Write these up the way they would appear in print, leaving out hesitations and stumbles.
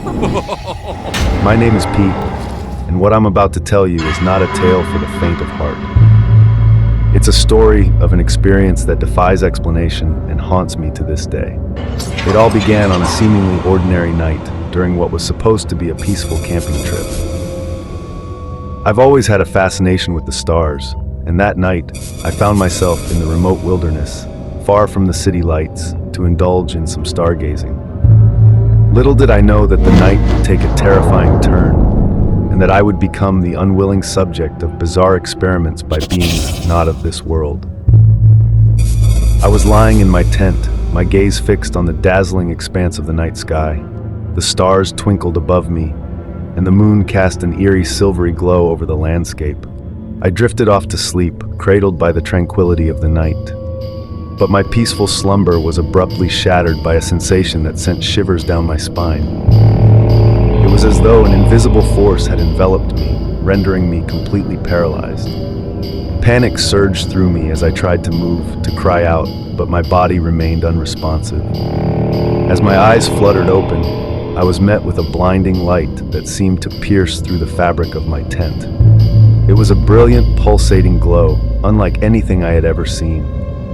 My name is Pete, and what I'm about to tell you is not a tale for the faint of heart. It's a story of an experience that defies explanation and haunts me to this day. It all began on a seemingly ordinary night during what was supposed to be a peaceful camping trip. I've always had a fascination with the stars, and that night I found myself in the remote wilderness, far from the city lights, to indulge in some stargazing. Little did I know that the night would take a terrifying turn, and that I would become the unwilling subject of bizarre experiments by beings not of this world. I was lying in my tent, my gaze fixed on the dazzling expanse of the night sky. The stars twinkled above me, and the moon cast an eerie silvery glow over the landscape. I drifted off to sleep, cradled by the tranquility of the night. But my peaceful slumber was abruptly shattered by a sensation that sent shivers down my spine. It was as though an invisible force had enveloped me, rendering me completely paralyzed. Panic surged through me as I tried to move, to cry out, but my body remained unresponsive. As my eyes fluttered open, I was met with a blinding light that seemed to pierce through the fabric of my tent. It was a brilliant, pulsating glow, unlike anything I had ever seen.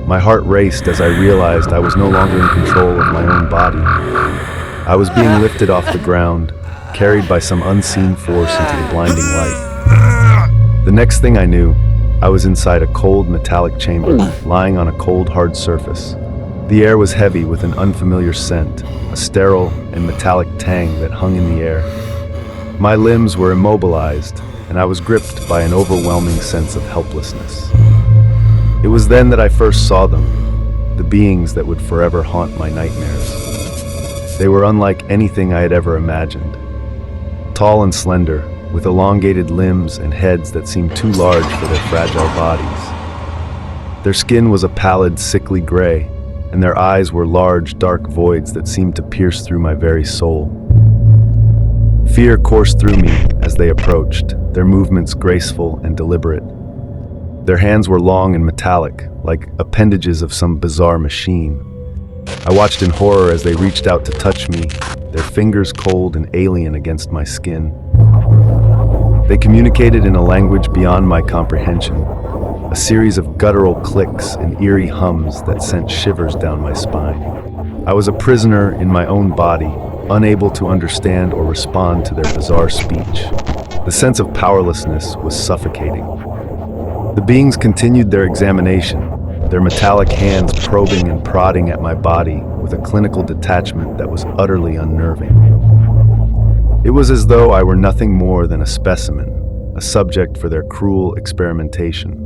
My heart raced as I realized I was no longer in control of my own body. I was being lifted off the ground, carried by some unseen force into the blinding light. The next thing I knew, I was inside a cold metallic chamber, lying on a cold, hard surface. The air was heavy with an unfamiliar scent, a sterile and metallic tang that hung in the air. My limbs were immobilized, and I was gripped by an overwhelming sense of helplessness. It was then that I first saw them, the beings that would forever haunt my nightmares. They were unlike anything I had ever imagined. Tall and slender, with elongated limbs and heads that seemed too large for their fragile bodies. Their skin was a pallid, sickly gray, and their eyes were large, dark voids that seemed to pierce through my very soul. Fear coursed through me as they approached, their movements graceful and deliberate. Their hands were long and metallic, like appendages of some bizarre machine. I watched in horror as they reached out to touch me, their fingers cold and alien against my skin. They communicated in a language beyond my comprehension, a series of guttural clicks and eerie hums that sent shivers down my spine. I was a prisoner in my own body, unable to understand or respond to their bizarre speech. The sense of powerlessness was suffocating. The beings continued their examination, their metallic hands probing and prodding at my body with a clinical detachment that was utterly unnerving. It was as though I were nothing more than a specimen, a subject for their cruel experimentation.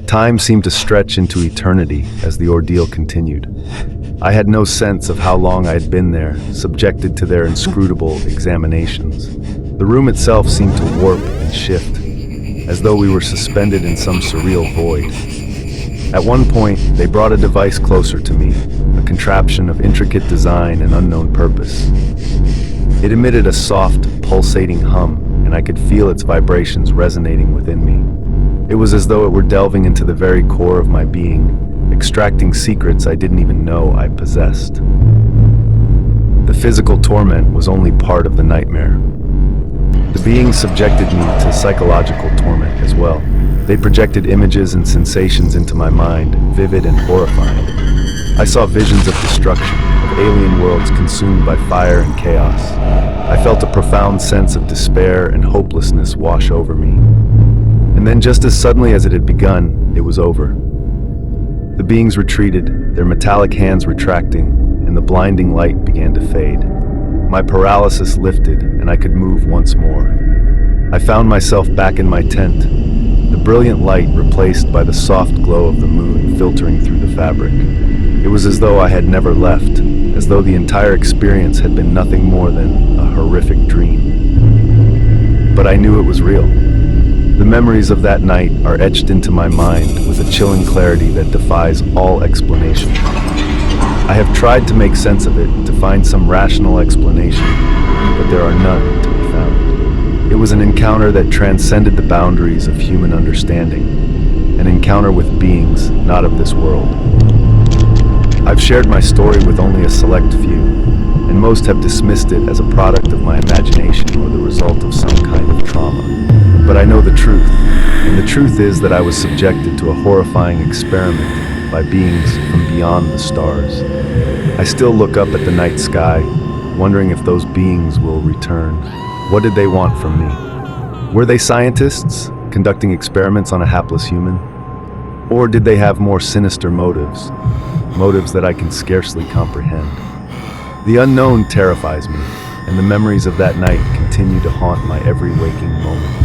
Time seemed to stretch into eternity as the ordeal continued. I had no sense of how long I had been there, subjected to their inscrutable examinations. The room itself seemed to warp and shift, as though we were suspended in some surreal void. At one point, they brought a device closer to me, a contraption of intricate design and unknown purpose. It emitted a soft, pulsating hum, and I could feel its vibrations resonating within me. It was as though it were delving into the very core of my being, extracting secrets I didn't even know I possessed. The physical torment was only part of the nightmare. The beings subjected me to psychological torment as well. They projected images and sensations into my mind, vivid and horrifying. I saw visions of destruction, of alien worlds consumed by fire and chaos. I felt a profound sense of despair and hopelessness wash over me. And then just as suddenly as it had begun, it was over. The beings retreated, their metallic hands retracting, and the blinding light began to fade. My paralysis lifted, and I could move once more. I found myself back in my tent, the brilliant light replaced by the soft glow of the moon filtering through the fabric. It was as though I had never left, as though the entire experience had been nothing more than a horrific dream. But I knew it was real. The memories of that night are etched into my mind with a chilling clarity that defies all explanation. I have tried to make sense of it, to find some rational explanation, but there are none to be found. It was an encounter that transcended the boundaries of human understanding, an encounter with beings not of this world. I've shared my story with only a select few, and most have dismissed it as a product of my imagination or the result of some kind of trauma. But I know the truth, and the truth is that I was subjected to a horrifying experiment by beings from beyond the stars. I still look up at the night sky, wondering if those beings will return. What did they want from me? Were they scientists, conducting experiments on a hapless human? Or did they have more sinister motives? Motives that I can scarcely comprehend. The unknown terrifies me, and the memories of that night continue to haunt my every waking moment.